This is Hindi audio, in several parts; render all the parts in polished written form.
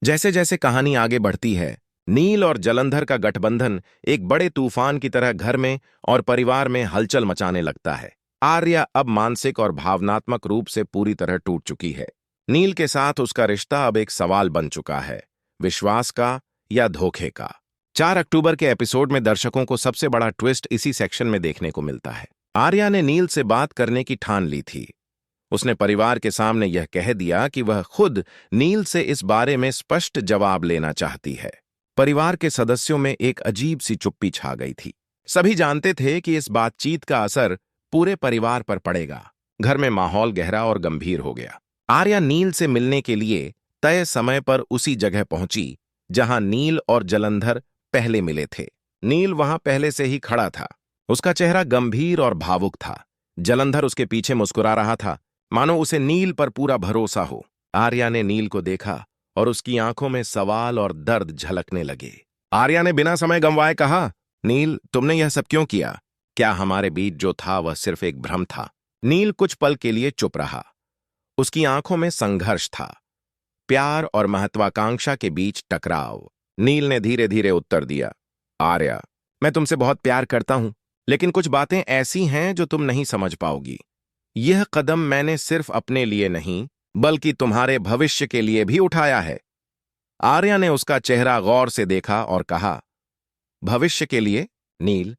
जैसे जैसे कहानी आगे बढ़ती है, नील और जलंधर का गठबंधन एक बड़े तूफान की तरह घर में और परिवार में हलचल मचाने लगता है। आर्या अब मानसिक और भावनात्मक रूप से पूरी तरह टूट चुकी है। नील के साथ उसका रिश्ता अब एक सवाल बन चुका है, विश्वास का या धोखे का। 4 अक्टूबर के एपिसोड में दर्शकों को सबसे बड़ा ट्विस्ट इसी सेक्शन में देखने को मिलता है। आर्या ने नील से बात करने की ठान ली थी। उसने परिवार के सामने यह कह दिया कि वह खुद नील से इस बारे में स्पष्ट जवाब लेना चाहती है। परिवार के सदस्यों में एक अजीब सी चुप्पी छा गई थी। सभी जानते थे कि इस बातचीत का असर पूरे परिवार पर पड़ेगा। घर में माहौल गहरा और गंभीर हो गया। आर्या नील से मिलने के लिए तय समय पर उसी जगह पहुंची जहां नील और जलंधर पहले मिले थे। नील वहां पहले से ही खड़ा था। उसका चेहरा गंभीर और भावुक था। जलंधर उसके पीछे मुस्कुरा रहा था, मानो उसे नील पर पूरा भरोसा हो। आर्या ने नील को देखा और उसकी आंखों में सवाल और दर्द झलकने लगे। आर्या ने बिना समय गंवाए कहा, नील, तुमने यह सब क्यों किया? क्या हमारे बीच जो था वह सिर्फ एक भ्रम था? नील कुछ पल के लिए चुप रहा। उसकी आंखों में संघर्ष था, प्यार और महत्वाकांक्षा के बीच टकराव। नील ने धीरे धीरे उत्तर दिया, आर्या, मैं तुमसे बहुत प्यार करता हूं, लेकिन कुछ बातें ऐसी हैं जो तुम नहीं समझ पाओगी। यह कदम मैंने सिर्फ अपने लिए नहीं, बल्कि तुम्हारे भविष्य के लिए भी उठाया है। आर्या ने उसका चेहरा गौर से देखा और कहा, भविष्य के लिए? नील,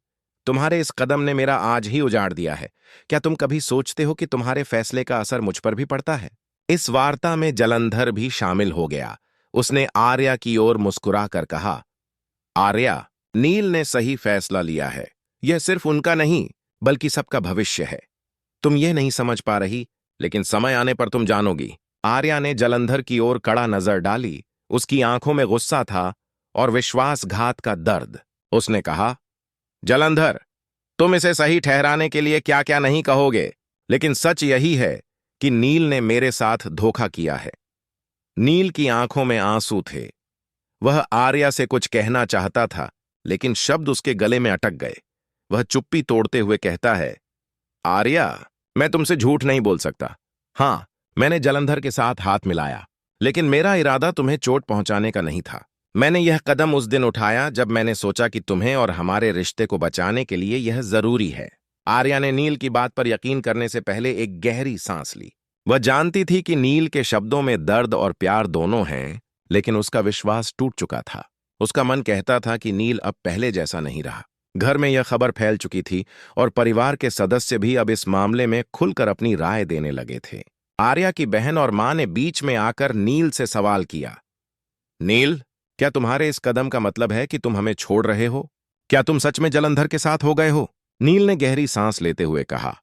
तुम्हारे इस कदम ने मेरा आज ही उजाड़ दिया है। क्या तुम कभी सोचते हो कि तुम्हारे फैसले का असर मुझ पर भी पड़ता है? इस वार्ता में जलंधर भी शामिल हो गया। उसने आर्या की ओर मुस्कुराकर कहा, आर्या, नील ने सही फैसला लिया है। यह सिर्फ उनका नहीं, बल्कि सबका भविष्य है। तुम यह नहीं समझ पा रही, लेकिन समय आने पर तुम जानोगी। आर्या ने जलंधर की ओर कड़ा नजर डाली। उसकी आंखों में गुस्सा था और विश्वासघात का दर्द। उसने कहा, जलंधर, तुम इसे सही ठहराने के लिए क्या क्या नहीं कहोगे, लेकिन सच यही है कि नील ने मेरे साथ धोखा किया है। नील की आंखों में आंसू थे। वह आर्या से कुछ कहना चाहता था, लेकिन शब्द उसके गले में अटक गए। वह चुप्पी तोड़ते हुए कहता है, आर्या, मैं तुमसे झूठ नहीं बोल सकता। हां, मैंने जलंधर के साथ हाथ मिलाया, लेकिन मेरा इरादा तुम्हें चोट पहुंचाने का नहीं था। मैंने यह कदम उस दिन उठाया जब मैंने सोचा कि तुम्हें और हमारे रिश्ते को बचाने के लिए यह जरूरी है। आर्या ने नील की बात पर यकीन करने से पहले एक गहरी सांस ली। वह जानती थी कि नील के शब्दों में दर्द और प्यार दोनों हैं, लेकिन उसका विश्वास टूट चुका था। उसका मन कहता था कि नील अब पहले जैसा नहीं रहा। घर में यह खबर फैल चुकी थी और परिवार के सदस्य भी अब इस मामले में खुलकर अपनी राय देने लगे थे। आर्या की बहन और मां ने बीच में आकर नील से सवाल किया, नील, क्या तुम्हारे इस कदम का मतलब है कि तुम हमें छोड़ रहे हो? क्या तुम सच में जलंधर के साथ हो गए हो? नील ने गहरी सांस लेते हुए कहा,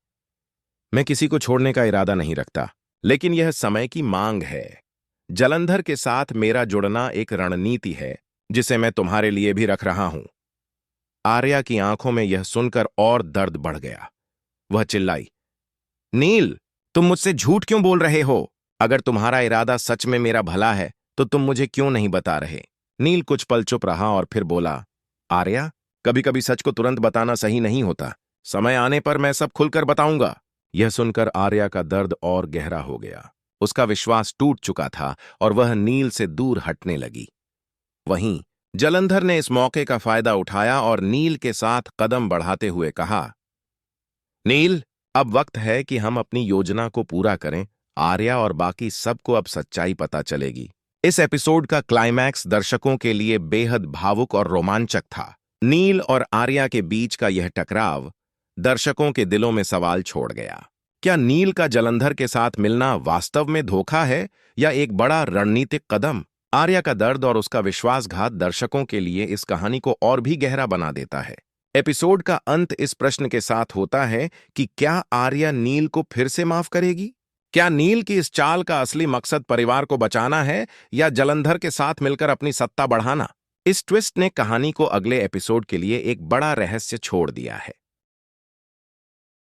मैं किसी को छोड़ने का इरादा नहीं रखता, लेकिन यह समय की मांग है। जलंधर के साथ मेरा जुड़ना एक रणनीति है, जिसे मैं तुम्हारे लिए भी रख रहा हूं। आर्या की आंखों में यह सुनकर और दर्द बढ़ गया। वह चिल्लाई, नील, तुम मुझसे झूठ क्यों बोल रहे हो? अगर तुम्हारा इरादा सच में मेरा भला है, तो तुम मुझे क्यों नहीं बता रहे? नील कुछ पल चुप रहा और फिर बोला, आर्या, कभी कभी सच को तुरंत बताना सही नहीं होता। समय आने पर मैं सब खुलकर बताऊंगा। यह सुनकर आर्या का दर्द और गहरा हो गया। उसका विश्वास टूट चुका था और वह नील से दूर हटने लगी। वहीं जलंधर ने इस मौके का फायदा उठाया और नील के साथ कदम बढ़ाते हुए कहा, नील, अब वक्त है कि हम अपनी योजना को पूरा करें। आर्या और बाकी सबको अब सच्चाई पता चलेगी। इस एपिसोड का क्लाइमैक्स दर्शकों के लिए बेहद भावुक और रोमांचक था। नील और आर्या के बीच का यह टकराव दर्शकों के दिलों में सवाल छोड़ गया। क्या नील का जलंधर के साथ मिलना वास्तव में धोखा है या एक बड़ा रणनीतिक कदम? आर्या का दर्द और उसका विश्वासघात दर्शकों के लिए इस कहानी को और भी गहरा बना देता है। एपिसोड का अंत इस प्रश्न के साथ होता है कि क्या आर्या नील को फिर से माफ करेगी? क्या नील की इस चाल का असली मकसद परिवार को बचाना है या जलंधर के साथ मिलकर अपनी सत्ता बढ़ाना? इस ट्विस्ट ने कहानी को अगले एपिसोड के लिए एक बड़ा रहस्य छोड़ दिया है।